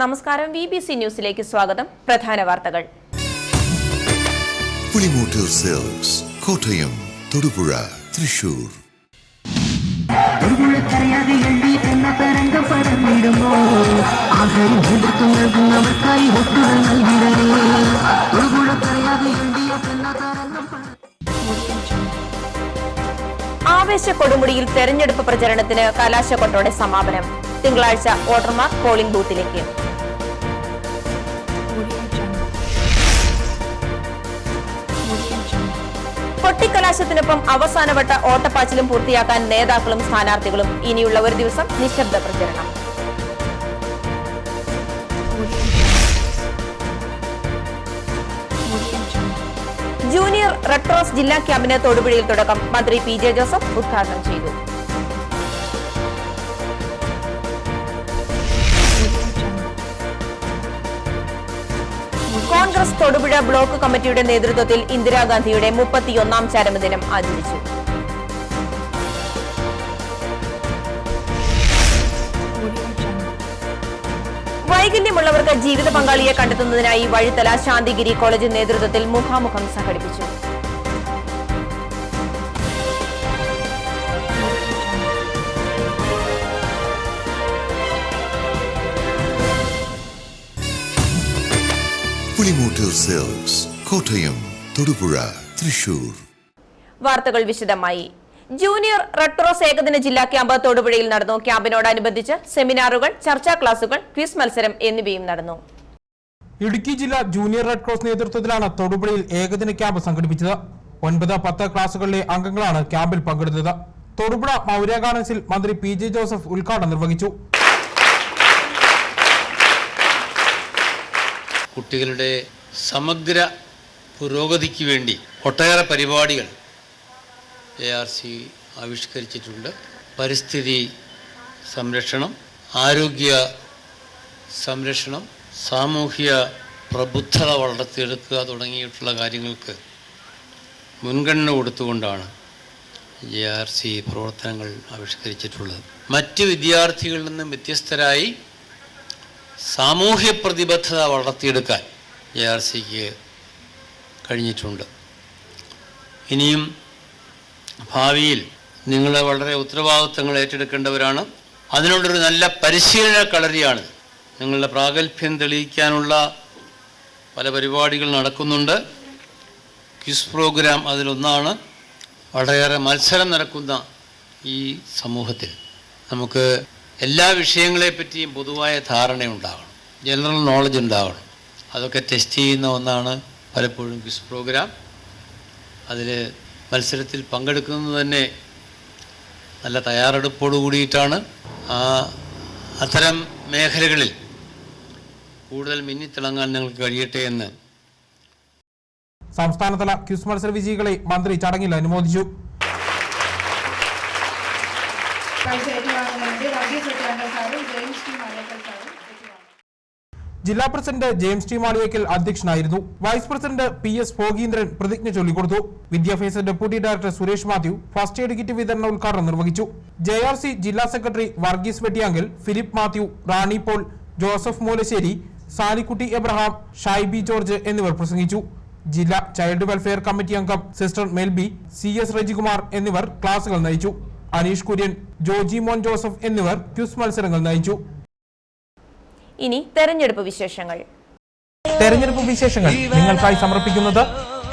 നമസ്കാരം VBC ന്യൂസിലേക്ക് സ്വാഗതം. പ്രധാന വാർത്തകൾ. പുളിമൂട്ടിൽ സെൽസ് കോട്ടയം, തൊടുപുഴ, തൃശൂർ. ആവേശ കൊടുമുടിയിൽ തെരഞ്ഞെടുപ്പ് പ്രചരണത്തിന് കലാശക്കൊട്ടോടെ സമാപനം. തിങ്കളാഴ്ച വോട്ടർമാർ പോളിംഗ് ബൂത്തിലേക്ക്. കൊട്ടിക്കലാശത്തിനൊപ്പം അവസാനവട്ട ഓട്ടപ്പാച്ചിലും പൂർത്തിയാക്കാൻ നേതാക്കളും സ്ഥാനാർത്ഥികളും. ഇനിയുള്ള ഒരു ദിവസം നിശബ്ദ പ്രചരണം. ജൂനിയർ റെഡ് ക്രോസ് ജില്ലാ ക്യാമ്പിന് തൊടുപുഴയിൽ തുടക്കം. മന്ത്രി PJ ജോസഫ് ഉദ്ഘാടനം ചെയ്തു. കോൺഗ്രസ് തൊടുപുഴ ബ്ലോക്ക് കമ്മിറ്റിയുടെ നേതൃത്വത്തിൽ ഇന്ദിരാഗാന്ധിയുടെ 31ാം ചരമദിനം ആചരിച്ചു. വൈകല്യമുള്ളവർക്ക് ജീവിത പങ്കാളിയെ കണ്ടെത്തുന്നതിനായി വഴിത്തല ശാന്തിഗിരി കോളേജ് നേതൃത്വത്തിൽ മുഖാമുഖം സംഘടിപ്പിച്ചു. പുളിമൂട്ടിൽ സെൽസ് കോട്ടയം, തൊടുപുഴ, തൃശൂർ. വാർത്തകൾ വിശദമായി. ജൂനിയർ റെഡ് ക്രോസ് ഏകദിന ജില്ലാ ക്യാമ്പ് തൊടുപുഴയിൽ നടന്നു. ക്യാമ്പിനോടനുബന്ധിച്ച് സെമിനാറുകൾ, ചർച്ചാ ക്ലാസുകൾ, ക്വിസ് മത്സരം എന്നിവയും നടന്നു. ഇടുക്കി ജില്ലാ ജൂനിയർ റെഡ് ക്രോസ് നേതൃത്വത്തിലാണ് തൊടുപുഴയിൽ ഏകദിന ക്യാമ്പ് സംഘടിപ്പിച്ചത്. 9-10 ക്ലാസുകളിലെ അംഗങ്ങളാണ് ക്യാമ്പിൽ പങ്കെടുത്തത്. തൊടുപുഴ മൗര്യ ഗാർഡൻസിൽ മന്ത്രി PJ ജോസഫ് ഉദ്ഘാടനം നിർവഹിച്ചു. കുട്ടികളുടെ സമഗ്ര പുരോഗതിക്ക് വേണ്ടി ഒട്ടേറെ പരിപാടികൾ ARC ആവിഷ്കരിച്ചിട്ടുണ്ട്. പരിസ്ഥിതി സംരക്ഷണം, ആരോഗ്യ സംരക്ഷണം, സാമൂഹ്യ പ്രബുദ്ധത വളർത്തിയെടുക്കുക തുടങ്ങിയിട്ടുള്ള കാര്യങ്ങൾക്ക് മുൻഗണന കൊടുത്തുകൊണ്ടാണ് ARC പ്രവർത്തനങ്ങൾ ആവിഷ്കരിച്ചിട്ടുള്ളത്. മറ്റ് വിദ്യാർത്ഥികളിൽ നിന്നും വ്യത്യസ്തരായി സാമൂഹ്യ പ്രതിബദ്ധത വളർത്തിയെടുക്കാൻ ARCക്ക് കഴിഞ്ഞിട്ടുണ്ട്. ഇനിയും ഭാവിയിൽ നിങ്ങൾ വളരെ ഉത്തരവാദിത്തങ്ങൾ ഏറ്റെടുക്കേണ്ടവരാണ്. അതിനുള്ളൊരു നല്ല പരിശീലന കളരിയാണ്. നിങ്ങളുടെ പ്രാഗൽഭ്യം തെളിയിക്കാനുള്ള പല പരിപാടികൾ നടക്കുന്നുണ്ട്. ക്വിസ് പ്രോഗ്രാം അതിലൊന്നാണ്. വളരെയേറെ മത്സരം നടക്കുന്ന ഈ സമൂഹത്തിൽ നമുക്ക് എല്ലാ വിഷയങ്ങളെപ്പറ്റിയും പൊതുവായ ധാരണയുണ്ടാകണം, ജനറൽ നോളജ് ഉണ്ടാകണം. അതൊക്കെ ടെസ്റ്റ് ചെയ്യുന്ന ഒന്നാണ് പലപ്പോഴും ക്വിസ് പ്രോഗ്രാം. അതിൽ മത്സരത്തിൽ പങ്കെടുക്കുന്നത് തന്നെ നല്ല തയ്യാറെടുപ്പോടു കൂടിയിട്ടാണ്. അത്തരം മേഖലകളിൽ കൂടുതൽ മിന്നിത്തിളങ്ങാൻ നിങ്ങൾക്ക് കഴിയട്ടെ എന്ന്. സംസ്ഥാനതല ക്വിസ് മത്സര വിജയികളെ മന്ത്രി ചടങ്ങിൽ അനുമോദിച്ചു. ജില്ലാ പ്രസിഡന്റ് ജെയിംസ് ടി മാളിയേക്കൽ അധ്യക്ഷനായിരുന്നു. വൈസ് പ്രസിഡന്റ് PS ഭോഗീന്ദ്രൻ പ്രതിജ്ഞ ചൊല്ലിക്കൊടുത്തു. വിദ്യാഭ്യാസ deputy director Suresh Mathew first aid kit വിതരണ ഉദ്ഘാടനം നിർവഹിച്ചു. JRC ജില്ലാ സെക്രട്ടറി വർഗീസ് വെട്ടിയാങ്കൽ, ഫിലിപ്പ് മാത്യു, റാണി പോൾ, ജോസഫ് മൂലശ്ശേരി, സാലിക്കുട്ടി എബ്രഹാം, ഷൈബി ജോർജ് എന്നിവർ പ്രസംഗിച്ചു. ജില്ലാ ചൈൽഡ് വെൽഫെയർ കമ്മിറ്റി അംഗം സിസ്റ്റർ മെൽബി, CS റജികുമാർ എന്നിവർ ക്ലാസുകൾ നയിച്ചു. അനീഷ് കുര്യൻ, ജോജി മോൻ ജോസഫ് എന്നിവർ ക്വിസ് മത്സരങ്ങൾ നയിച്ചു. ഇനി തെരഞ്ഞെടുപ്പ് വിശേഷങ്ങൾ. നിങ്ങൾക്കായി സമർപ്പിക്കുന്നത്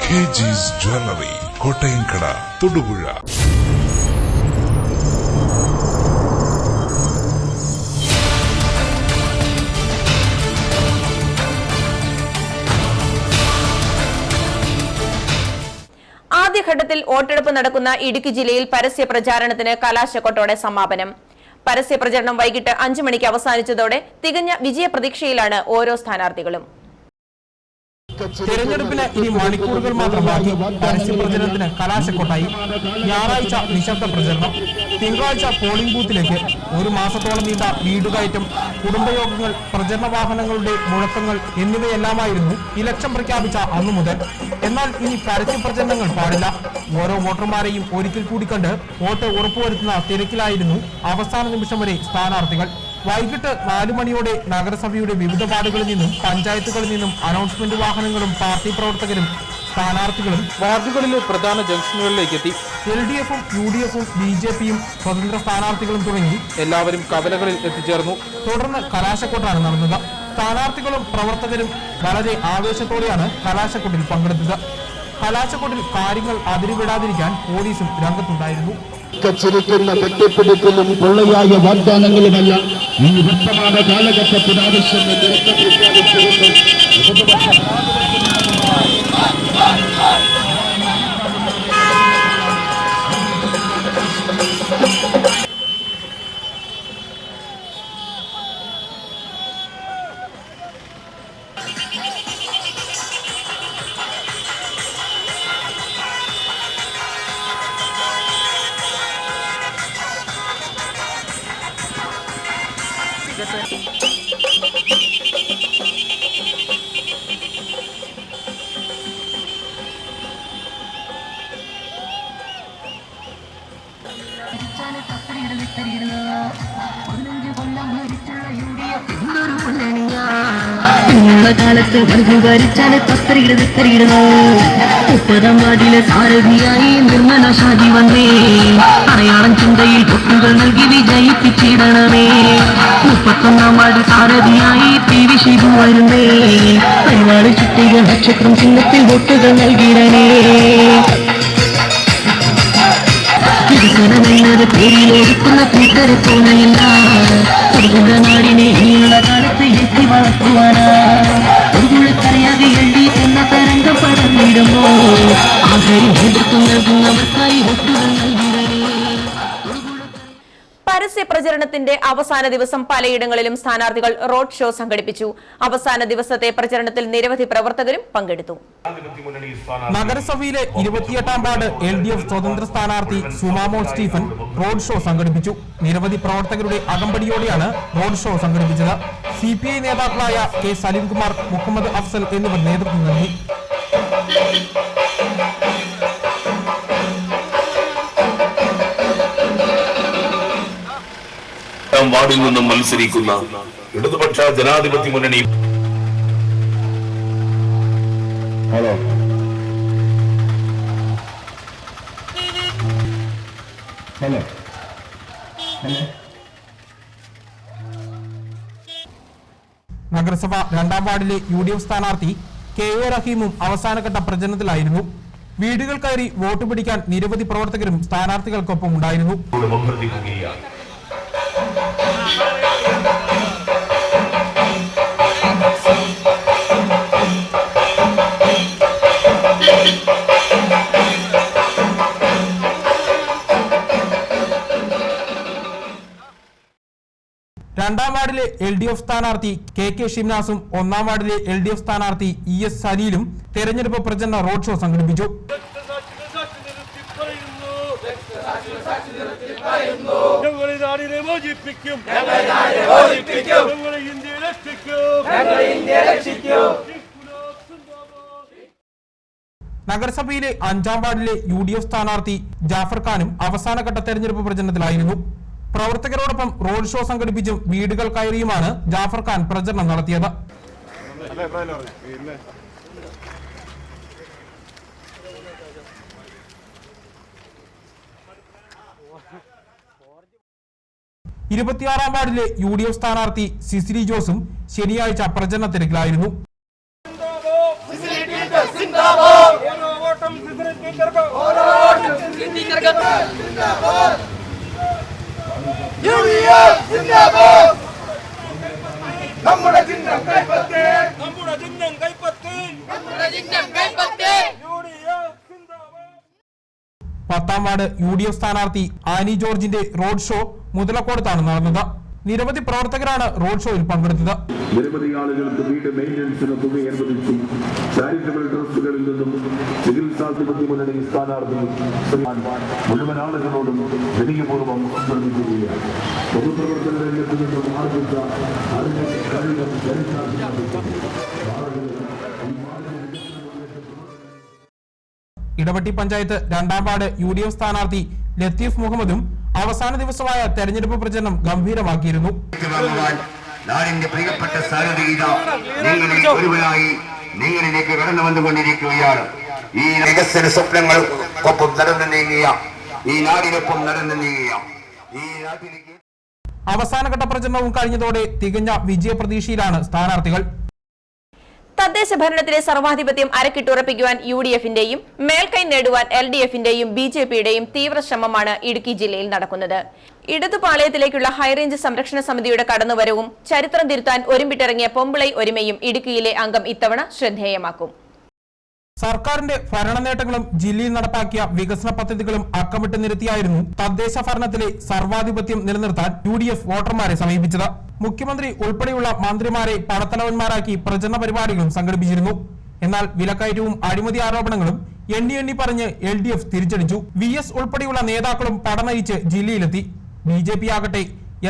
KG's ജ്വല്ലറി, കോട്ടയംകട, തൊടുപുഴ. ആദ്യഘട്ടത്തിൽ വോട്ടെടുപ്പ് നടക്കുന്ന ഇടുക്കി ജില്ലയിൽ പരസ്യ പ്രചാരണത്തിന് കലാശക്കൊട്ടോടെ സമാപനം. പരസ്യ പ്രചരണം വൈകിട്ട് 5 മണിക്ക് അവസാനിച്ചതോടെ തികഞ്ഞ വിജയപ്രതീക്ഷയിലാണ് ഓരോ സ്ഥാനാർത്ഥികളും. തെരഞ്ഞെടുപ്പിന് ഇനി മണിക്കൂറുകൾ മാത്രം ബാക്കി. പരസ്യ പ്രചരണത്തിന് കലാശക്കൊട്ടായി. ഞായറാഴ്ച നിശബ്ദ പ്രചരണം, തിങ്കളാഴ്ച പോളിംഗ് ബൂത്തിലേക്ക്. ഒരു മാസത്തോളം നീണ്ട വീടുകയറ്റം, കുടുംബയോഗങ്ങൾ, പ്രചരണ വാഹനങ്ങളുടെ മുഴക്കങ്ങൾ എന്നിവയെല്ലാമായിരുന്നു ഇലക്ഷൻ പ്രഖ്യാപിച്ച അന്നു മുതൽ. എന്നാൽ ഇനി പരസ്യ പ്രചരണങ്ങൾ പാടില്ല. ഓരോ വോട്ടർമാരെയും ഒരിക്കൽ കൂടി കണ്ട് വോട്ട് ഉറപ്പുവരുത്തുന്ന തിരക്കിലായിരുന്നു അവസാന നിമിഷം വരെ സ്ഥാനാർത്ഥികൾ. വൈകിട്ട് 4 മണിയോടെ നഗരസഭയുടെ വിവിധ വാർഡുകളിൽ നിന്നും പഞ്ചായത്തുകളിൽ നിന്നും അനൗൺസ്മെന്റ് വാഹനങ്ങളും പാർട്ടി പ്രവർത്തകരും സ്ഥാനാർത്ഥികളും വാർഡുകളിലെ പ്രധാന ജംഗ്ഷനുകളിലേക്ക് എത്തി. LDF-ഉം UDF-ഉം BJP-യും സ്വതന്ത്ര സ്ഥാനാർത്ഥികളും തുടങ്ങി എല്ലാവരും കവലകളിൽ എത്തിച്ചേർന്നു. തുടർന്ന് കലാശക്കൊട്ടാണ് നടന്നത്. സ്ഥാനാർത്ഥികളും പ്രവർത്തകരും വളരെ ആവേശത്തോടെയാണ് കലാശക്കൊട്ടിൽ പങ്കെടുത്തത്. കലാശക്കൊട്ടിൽ കാര്യങ്ങൾ അതിരുവിടാതിരിക്കാൻ പോലീസും രംഗത്തുണ്ടായിരുന്നു. ചിരിക്കുന്ന കെട്ടിപ്പിടിക്കലും പൊള്ളയായ വാഗ്ദാനങ്ങളുമല്ല ഈ വർത്തമാന കാലഘട്ടത്തിന് ആവശ്യമെന്ന് കാലത്ത് ഭരിച്ചാല് തത്തറിയിടുന്നു. 30-ാം വാർഡിലെ സാരഥിയായി നിർമ്മല ഷാജി വന്നേ. അടയാളം ചിന്തയിൽ പൊട്ടുകൾ നൽകി വിജയിപ്പിച്ചിടണമേ. 31-ാം വാർഡ് സാരഥിയായി PV ഷിബു വരുന്നേ. പരിപാടി ചുറ്റിക നക്ഷത്രം ചിഹ്നത്തിൽ വോട്ടുകൾ നൽകിടണേ. വികസനമെന്നത് പേരിലൊരുക്കുന്ന കൂട്ടരെ പോലെയല്ല. നാടിനെ ഇനിയുള്ള കാലത്ത് എത്തി വളർത്തുവാനാ ഒരുകുളക്കറിയാതെ എഴുതി എന്ന തരംഗം പടർന്നിടുമ്പോ ആഹാരം നേതൃത്വം നൽകുന്നവർക്കായി വോട്ടുകൾ നൽകിടണേ. പരസ്യ പ്രചരണത്തിന്റെ അവസാന ദിവസം പലയിടങ്ങളിലും സ്ഥാനാർത്ഥികൾ റോഡ് ഷോ സംഘടിപ്പിച്ചു. അവസാന ദിവസത്തെ പ്രചരണത്തിൽ നിരവധി പ്രവർത്തകരും പങ്കെടുത്തു. നഗരസഭയിലെ 28-ാം വാർഡ് LDF സ്വതന്ത്ര സ്ഥാനാർത്ഥി സുമാമോൾ സ്റ്റീഫൻ റോഡ് ഷോ സംഘടിപ്പിച്ചു. നിരവധി പ്രവർത്തകരുടെ അകമ്പടിയോടെയാണ് റോഡ് ഷോ സംഘടിപ്പിച്ചത്. CPI നേതാക്കളായ K സലീംകുമാർ, മുഹമ്മദ് അഫ്സൽ എന്നിവർ നേതൃത്വം നൽകി. വാർഡിൽ നിന്നും മത്സരിക്കുന്ന ഇടതുപക്ഷ ജനാധിപത്യ മുന്നണി നഗരസഭ 2-ാം വാർഡിലെ UDF സ്ഥാനാർത്ഥി KA റഹീമും അവസാനഘട്ട പ്രചരണത്തിലായിരുന്നു. വീടുകൾ കയറി വോട്ട് പിടിക്കാൻ നിരവധി പ്രവർത്തകരും സ്ഥാനാർത്ഥികൾക്കൊപ്പം ഉണ്ടായിരുന്നു. രണ്ടാം വാർഡിലെ LDF സ്ഥാനാർത്ഥി KK ഷിംനാസും 1-ാം വാർഡിലെ LDF സ്ഥാനാർത്ഥി ES സലീലും തെരഞ്ഞെടുപ്പ് പ്രചരണ റോഡ് ഷോ സംഘടിപ്പിച്ചു. നഗരസഭയിലെ 5-ാം വാർഡിലെ UDF സ്ഥാനാർത്ഥി ജാഫർ ഖാനും അവസാനഘട്ട തെരഞ്ഞെടുപ്പ് പ്രചരണത്തിലായിരുന്നു. പ്രവർത്തകരോടൊപ്പം റോഡ് ഷോ സംഘടിപ്പിച്ചും വീടുകൾ കയറിയുമാണ് ജാഫർ ഖാൻ പ്രചരണം നടത്തിയത്. ഇരുപത്തിയാറാം വാർഡിലെ UDF സ്ഥാനാർത്ഥി സിസിലി ജോസും ശനിയാഴ്ച പ്രചരണ തിരക്കിലായിരുന്നു. നമ്മുടെ ചിഹ്നം കൈപ്പത്തി. 10-ാം വാർഡ് UDF സ്ഥാനാർത്ഥി ആനി ജോർജിന്റെ റോഡ് ഷോ മുതലക്കോടത്താണ് നടന്നത്. നിരവധി പ്രവർത്തകരാണ് റോഡ് ഷോയിൽ പങ്കെടുത്തത്. നിരവധി ആളുകൾക്ക് വീട് മെയിൻ്റനൻസിന് തുക അനുവദിച്ചു. ചാരിറ്റബിൾ ട്രസ്റ്റുകളിൽ നിന്നും ചികിത്സാധിപത്യ മുന്നണി സ്ഥാനാർത്ഥി മുഴുവൻ ആളുകളോടും വിനയപൂർവ്വം അഭ്യർത്ഥിക്കുകയാണ്. പൊതുപ്രവർത്തന രംഗത്ത് നിന്നും ആർജിച്ച ഇടവട്ടി പഞ്ചായത്ത് 2-ാം വാർഡ് UDF സ്ഥാനാർത്ഥി ലത്തീഫ് മുഹമ്മദും അവസാന ദിവസമായ തെരഞ്ഞെടുപ്പ് പ്രചരണം ഗംഭീരമാക്കിയിരുന്നു. നാടിന്റെ പ്രിയപ്പെട്ട സാരഥീത നിങ്ങളിൽ ഒരുവനായി നിങ്ങളിലേക്ക് കടന്നു വന്നുകൊണ്ടിരിക്കുകയാണ്. ഈ വികസന സ്വപ്നങ്ങൾക്കൊപ്പം നടന്നു നീങ്ങിയ ഈ നാടിനൊപ്പം നടന്നു നീങ്ങിയ ഈ നാട്ടിലേക്ക് അവസാനഘട്ട പ്രചരണവും കഴിഞ്ഞതോടെ തികഞ്ഞ വിജയപ്രതീക്ഷയിലാണ് സ്ഥാനാർത്ഥികൾ. തദ്ദേശ ഭരണത്തിലെ സർവാധിപത്യം അരക്കിട്ടുറപ്പിക്കുവാൻ UDF-ന്റെയും മേൽക്കൈ നേടുവാൻ LDF-ന്റെയും BJP-യുടെയും തീവ്ര ശ്രമമാണ് ഇടുക്കി ജില്ലയിൽ നടക്കുന്നത്. ഇടതുപാളയത്തിലേക്കുള്ള ഹൈറേഞ്ച് സംരക്ഷണ സമിതിയുടെ കടന്നുവരവും ചരിത്രം തിരുത്താൻ ഒരുമ്പിട്ടിറങ്ങിയ പൊമ്പിളൈ ഒരുമയും ഇടുക്കിയിലെ അംഗം ഇത്തവണ ശ്രദ്ധേയമാക്കും. സർക്കാരിന്റെ ഭരണ നേട്ടങ്ങളും ജില്ലയിൽ നടപ്പാക്കിയ വികസന പദ്ധതികളും അക്കമിട്ട് നിരത്തിയായിരുന്നു തദ്ദേശ ഭരണത്തിലെ സർവാധിപത്യം നിലനിർത്താൻ UDF വോട്ടർമാരെ സമീപിച്ചത്. മുഖ്യമന്ത്രി ഉൾപ്പെടെയുള്ള മന്ത്രിമാരെ പടത്തലവന്മാരാക്കി പ്രചരണ പരിപാടികളും സംഘടിപ്പിച്ചിരുന്നു. എന്നാൽ വിലക്കയറ്റവും അഴിമതി ആരോപണങ്ങളും എണ്ണി പറഞ്ഞ് LDF തിരിച്ചടിച്ചു. VS ഉൾപ്പെടെയുള്ള നേതാക്കളും പടനയിച്ച് ജില്ലയിലെത്തി. BJP ആകട്ടെ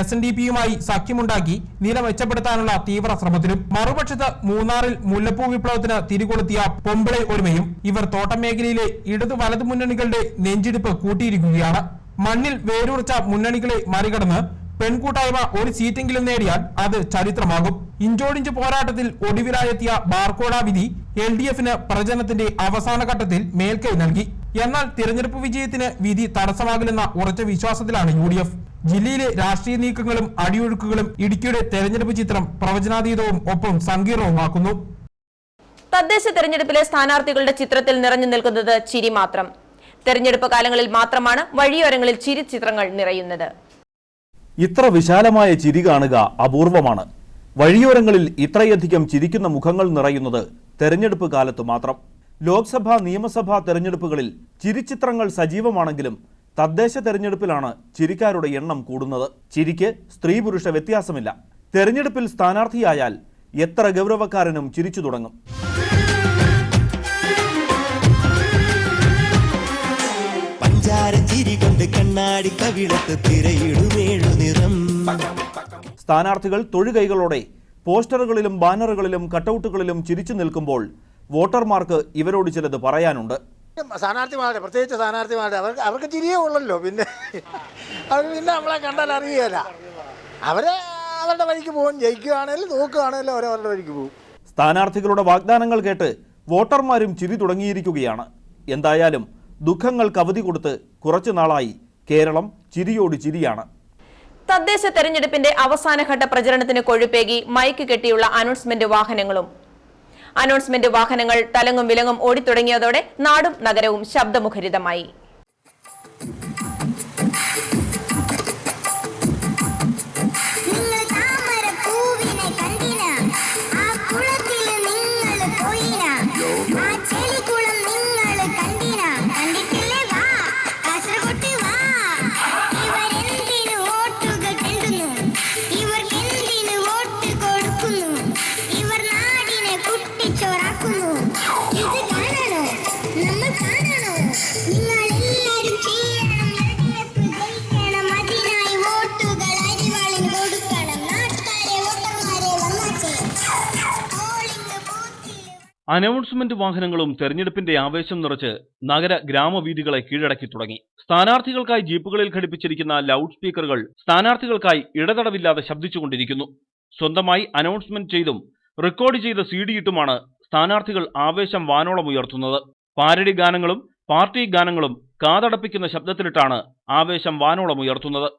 SNDP-യുമായി സഖ്യമുണ്ടാക്കി നില മെച്ചപ്പെടുത്താനുള്ള തീവ്ര ശ്രമത്തിലും. മറുപക്ഷത്ത് മൂന്നാറിൽ മുല്ലപ്പൂ വിപ്ലവത്തിന് തിരികൊളുത്തിയ പൊമ്പിളൈ ഒരുമയും ഇവർ തോട്ടം മേഖലയിലെ ഇടതു വലതു മുന്നണികളുടെ നെഞ്ചിടിപ്പ് കൂട്ടിയിരിക്കുകയാണ്. മണ്ണിൽ വേരൂർച്ച മുന്നണികളെ മറികടന്ന് പെൺകൂട്ടായ്മ ഒരു സീറ്റെങ്കിലും നേടിയാൽ അത് ചരിത്രമാകും. ഇഞ്ചോടിഞ്ച് പോരാട്ടത്തിൽ ഒടുവിലായെത്തിയ ബാർക്കോട വിധി LDF-ന് പ്രചരണത്തിന്റെ അവസാന ഘട്ടത്തിൽ മേൽക്കൈ നൽകി. എന്നാൽ തിരഞ്ഞെടുപ്പ് വിജയത്തിന് വിധി തടസ്സമാകില്ലെന്ന ഉറച്ച വിശ്വാസത്തിലാണ് UDF. ജില്ലയിലെ രാഷ്ട്രീയ നീക്കങ്ങളും അടിയൊഴുക്കുകളും ഇടുക്കിയുടെ തെരഞ്ഞെടുപ്പ് ചിത്രം പ്രവചനാതീതവും ഒപ്പം സങ്കീർണവുമാക്കുന്നു. തദ്ദേശ തെരഞ്ഞെടുപ്പിലെ സ്ഥാനാർത്ഥികളുടെ ചിത്രത്തിൽ നിറഞ്ഞു നിൽക്കുന്നത് ചിരി മാത്രം. തെരഞ്ഞെടുപ്പ് കാലങ്ങളിൽ മാത്രമാണ് വഴിയോരങ്ങളിൽ ചിരി ചിത്രങ്ങൾ നിറയുന്നത്. ഇത്ര വിശാലമായ ചിരി കാണുക അപൂർവമാണ്. വഴിയോരങ്ങളിൽ ഇത്രയധികം ചിരിക്കുന്ന മുഖങ്ങൾ നിറയുന്നത് തെരഞ്ഞെടുപ്പ് കാലത്ത് മാത്രം. ലോക്സഭാ നിയമസഭാ തെരഞ്ഞെടുപ്പുകളിൽ ചിരിച്ചിത്രങ്ങൾ സജീവമാണെങ്കിലും തദ്ദേശ തെരഞ്ഞെടുപ്പിലാണ് ചിരിക്കാരുടെ എണ്ണം കൂടുന്നത്. ചിരിക്ക് സ്ത്രീ പുരുഷ വ്യത്യാസമില്ല. തെരഞ്ഞെടുപ്പിൽ സ്ഥാനാർത്ഥിയായാൽ എത്ര ഗൗരവക്കാരനും ചിരിച്ചു തുടങ്ങും. സ്ഥാനാർത്ഥികൾ തൊഴുകൈകളോടെ പോസ്റ്ററുകളിലും ബാനറുകളിലും കട്ടൌട്ടുകളിലും ചിരിച്ചു നിൽക്കുമ്പോൾ വോട്ടർമാർക്ക് ഇവരോട് ചിലത് പറയാനുണ്ട്. സ്ഥാനാർത്ഥിമാരുടെ പ്രത്യേകിച്ച് സ്ഥാനാർത്ഥിമാരുടെ അവർക്ക് ചിരിയേ ഉള്ളല്ലോ. പിന്നെ നമ്മളെ കണ്ടാൽ അറിയുകയില്ല. അവരുടെ വഴിക്ക് പോകും. ജയിക്കുകയാണെങ്കിലും തോക്കുകയാണെങ്കിലും അവരവരുടെ വഴിക്ക് പോകും. സ്ഥാനാർത്ഥികളുടെ വാഗ്ദാനങ്ങൾ കേട്ട് വോട്ടർമാരും ചിരി തുടങ്ങിയിരിക്കുകയാണ്. എന്തായാലും ദുഃഖങ്ങൾക്ക് അവധി കൊടുത്ത് കുറച്ചു നാളായി കേരളം ചിരിയോട് ചിരിയാണ്. തദ്ദേശ തെരഞ്ഞെടുപ്പിന്റെ അവസാനഘട്ട പ്രചരണത്തിന് കൊഴുപ്പേകി മൈക്ക് കെട്ടിയുള്ള അനൗൺസ്മെന്റ് വാഹനങ്ങൾ തലങ്ങും വിലങ്ങും ഓടിത്തുടങ്ങിയതോടെ നാടും നഗരവും ശബ്ദമുഖരിതമായി. അനൗൺസ്മെന്റ് വാഹനങ്ങളും തെരഞ്ഞെടുപ്പിന്റെ ആവേശം നിറച്ച് നഗര ഗ്രാമവീഥികളെ കീഴടക്കി തുടങ്ങി. സ്ഥാനാർത്ഥികൾക്കായി ജീപ്പുകളിൽ ഘടിപ്പിച്ചിരിക്കുന്ന ലൗഡ് സ്പീക്കറുകൾ സ്ഥാനാർത്ഥികൾക്കായി ഇടതടവില്ലാതെ ശബ്ദിച്ചുകൊണ്ടിരിക്കുന്നു. സ്വന്തമായി അനൗൺസ്മെന്റ് ചെയ്തും റെക്കോർഡ് ചെയ്ത CD ഇട്ടുമാണ് സ്ഥാനാർത്ഥികൾ ആവേശം വാനോളമുയർത്തുന്നത്. പാരഡി ഗാനങ്ങളും പാർട്ടി ഗാനങ്ങളും കാതടപ്പിക്കുന്ന ശബ്ദത്തിലിട്ടാണ് ആവേശം വാനോളമുയർത്തുന്നത്.